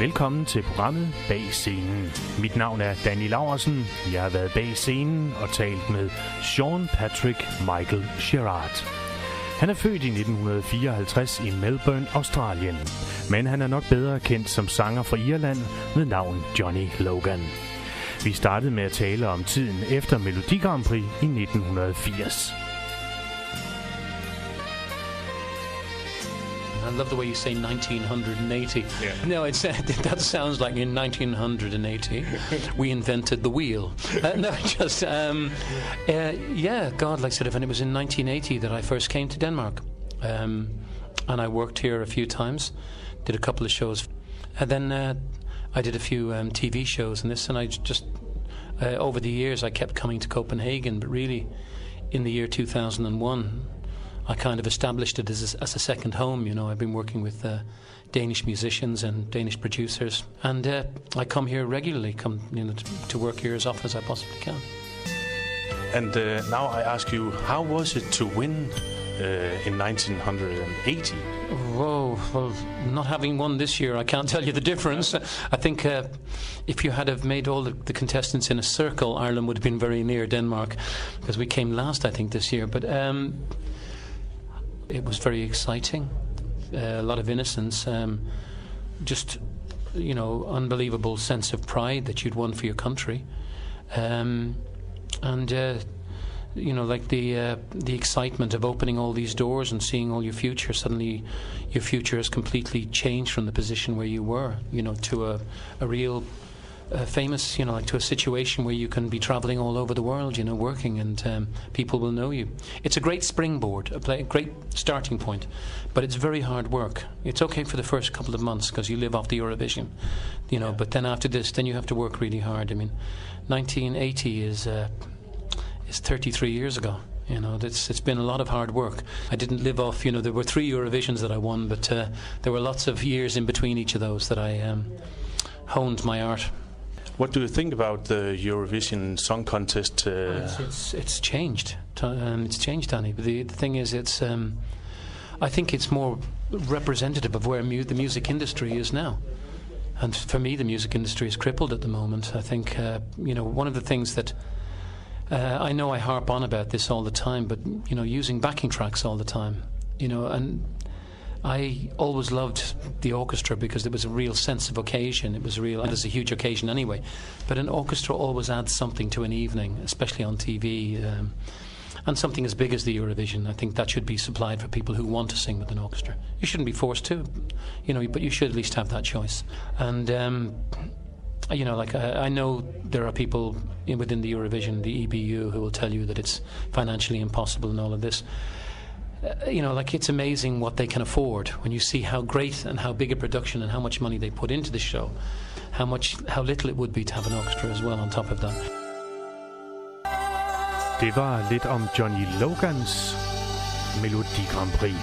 Velkommen til programmet Bag Scenen. Mit navn er Danny Laursen. Jeg har været bag scenen og talt med Sean Patrick Michael Gerard. Han er født i 1954 i Melbourne, Australien. Men han er nok bedre kendt som sanger fra Irland med navn Johnny Logan. Vi startede med at tale om tiden efter Melodi Grand Prix i 1980. I love the way you say 1980. Yeah. No, that sounds like in 1980 we invented the wheel. God, like I said, and it was in 1980 that I first came to Denmark, and I worked here a few times, did a couple of shows, and then I did a few TV shows and this, and I just over the years I kept coming to Copenhagen, but really in the year 2001. I kind of established it as a second home. You know, I've been working with Danish musicians and Danish producers, and I come here regularly, to work here as often as I possibly can. And now I ask you, how was it to win in 1980? Whoa, well, not having won this year, I can't tell you the difference. I think if you had have made all the contestants in a circle, Ireland would have been very near Denmark, because we came last, I think, this year. But it was very exciting, a lot of innocence, just, unbelievable sense of pride that you'd won for your country, like the excitement of opening all these doors and seeing all your future. Suddenly your future has completely changed from the position where you were, to a real famous, to a situation where you can be travelling all over the world, working, and people will know you. It's a great springboard, a great starting point, but it's very hard work. It's okay for the first couple of months because you live off the Eurovision, but then after this, then you have to work really hard. I mean, 1980 is 33 years ago. It's been a lot of hard work. I didn't live off, there were 3 Eurovisions that I won, but there were lots of years in between each of those that I honed my art. What do you think about the Eurovision Song Contest? It's changed. It's changed, Danny. But the thing is, I think it's more representative of where the music industry is now. And for me, the music industry is crippled at the moment. I think, one of the things that I know I harp on about this all the time, but, using backing tracks all the time, and I always loved the orchestra because there was a real sense of occasion. It was there's a huge occasion anyway, but an orchestra always adds something to an evening, especially on TV, and something as big as the Eurovision. I think that should be supplied for people who want to sing with an orchestra. You shouldn't be forced to, but you should at least have that choice. And I know there are people within the Eurovision, the EBU, who will tell you that it's financially impossible and all of this. It's amazing what they can afford when you see how great and how big a production and how much money they put into the show, how little it would be to have an orchestra as well on top of that. Det var lidt om Johnny Logans Melodi Grand Prix.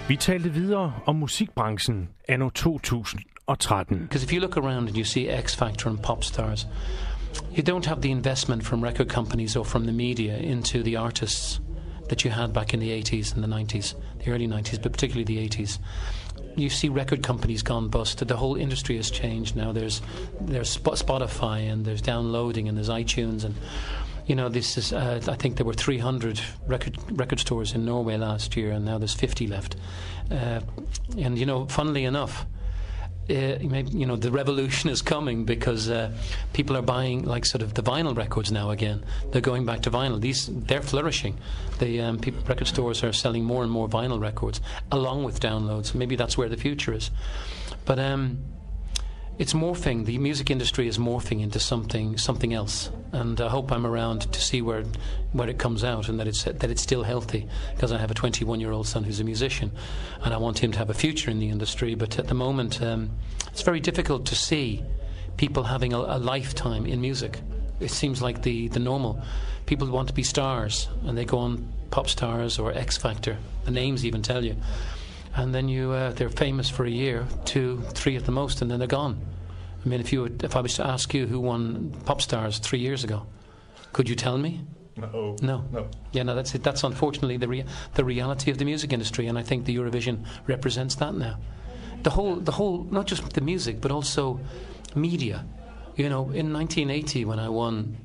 Vi talte videre om musikbranchen anno 2013. Because if you look around and you see X Factor and pop stars, you don't have the investment from record companies or from the media into the artists that you had back in the 80s and the 90s, the early 90s, but particularly the 80s. You see record companies gone bust. The whole industry has changed now. There's Spotify, and there's downloading, and there's iTunes, and this is. I think there were 300 record stores in Norway last year, and now there's 50 left. And funnily enough, the revolution is coming because people are buying sort of the vinyl records now again. They're going back to vinyl. They're flourishing. The record stores are selling more and more vinyl records along with downloads. Maybe that's where the future is. But it's morphing. The music industry is morphing into something else. And I hope I'm around to see where it comes out, and that it's still healthy, because I have a 21-year-old son who's a musician, and I want him to have a future in the industry. But at the moment, it's very difficult to see people having a lifetime in music. It seems like the normal. People want to be stars, and they go on Pop Stars or X Factor. The names even tell you. And then they're famous for a year, 2, 3 at the most, and then they're gone. I mean, if I was to ask you who won Pop Stars 3 years ago, could you tell me? No. Yeah, no, that's it. That's unfortunately the reality of the music industry, and I think the Eurovision represents that now. the whole, not just the music, but also media. You know, in 1980 when I won,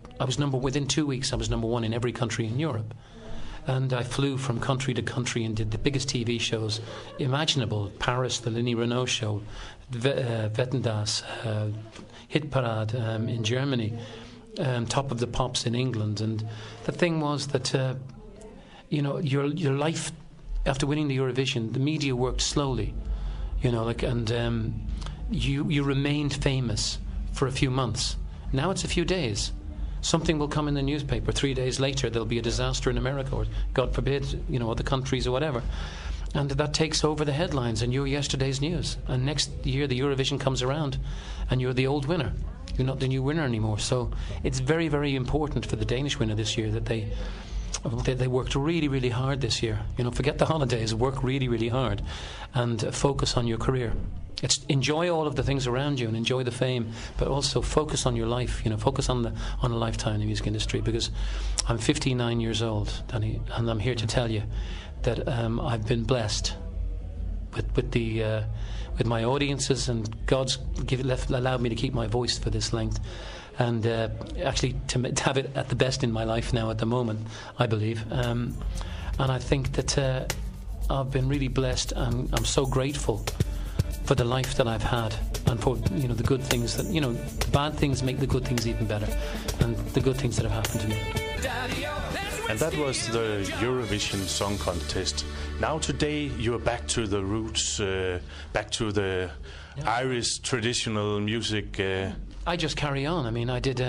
within 2 weeks I was number one in every country in Europe. And I flew from country to country and did the biggest TV shows imaginable. Paris, the Lenny Renault show, Wetten das, Hit Parade in Germany, Top of the Pops in England. And the thing was that, you know, your life, after winning the Eurovision, the media worked slowly, you know, like, and you remained famous for a few months. Now it's a few days. Something will come in the newspaper. 3 days later, there'll be a disaster in America, or God forbid, you know, other countries or whatever. And that takes over the headlines, and you're yesterday's news. And next year, the Eurovision comes around, and you're the old winner. You're not the new winner anymore. So it's very, very important for the Danish winner this year that they worked really, really hard this year. You know, forget the holidays, work really, really hard, and focus on your career. It's enjoy all of the things around you and enjoy the fame, but also focus on your life. You know, focus on a lifetime in the music industry. Because I'm 59 years old, Danny, and I'm here to tell you that I've been blessed with my audiences, and God's allowed me to keep my voice for this length, and actually to have it at the best in my life now at the moment, I believe. And I think that I've been really blessed, and I'm so grateful for the life that I've had, and for, you know, the good things that, you know, the bad things make the good things even better, and the good things that have happened to me. And that was the Eurovision Song Contest. Now today you're back to the roots, back to the Irish traditional music. I just carry on. I mean, I did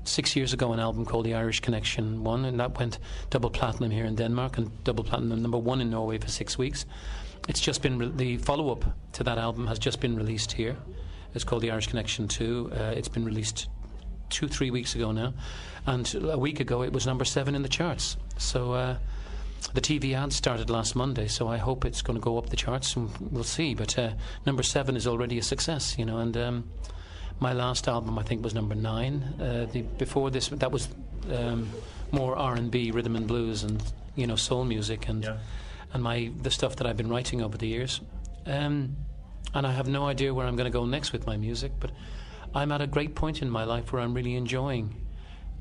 6 years ago an album called The Irish Connection 1, and that went double platinum here in Denmark and double platinum #1 in Norway for 6 weeks. It's just been the follow-up to that album has just been released here. It's called The Irish Connection 2. It's been released 2-3 weeks ago now, and a week ago it was #7 in the charts. So the TV ad started last Monday, so I hope it's going to go up the charts, and we'll see. But #7 is already a success, you know. And my last album, I think, was #9. Before this, that was more R&B, rhythm and blues, and, you know, soul music, and the stuff that I've been writing over the years. And I have no idea where I'm going to go next with my music, but I'm at a great point in my life where I'm really enjoying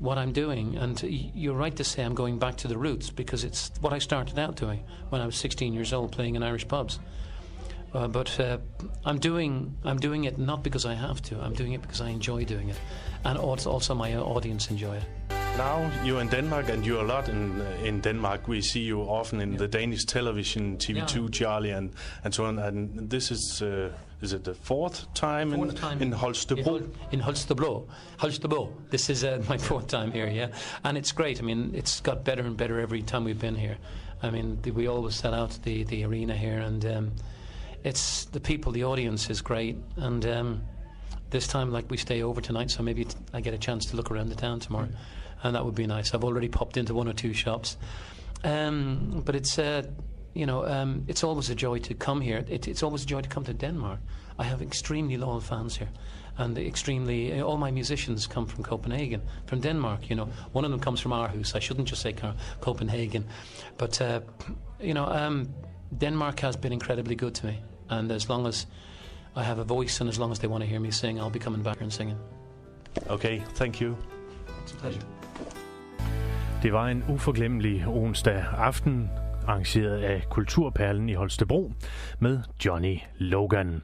what I'm doing. And you're right to say I'm going back to the roots, because it's what I started out doing when I was 16 years old, playing in Irish pubs. But I'm doing it not because I have to. I'm doing it because I enjoy doing it, and also my audience enjoy it. Now you're in Denmark, and you're a lot in Denmark. We see you often in the Danish television, TV2, Charlie, and so on. And this is it the fourth time in Holstebro? In Holstebro. This is my fourth time here, yeah. And it's great. I mean, it's got better and better every time we've been here. I mean, we always sell out the arena here, and it's the people, the audience is great. And this time, like, we stay over tonight, so maybe I get a chance to look around the town tomorrow. And that would be nice. I've already popped into 1 or 2 shops. But it's, you know, it's always a joy to come here. It's always a joy to come to Denmark. I have extremely loyal fans here. And all my musicians come from Copenhagen, from Denmark, you know. One of them comes from Aarhus. I shouldn't just say Copenhagen. But, you know, Denmark has been incredibly good to me. And as long as I have a voice, and as long as they want to hear me sing, I'll be coming back here and singing. Okay, thank you. It's a pleasure. Det var en uforglemmelig onsdag aften, arrangeret af Kulturperlen i Holstebro med Johnny Logan.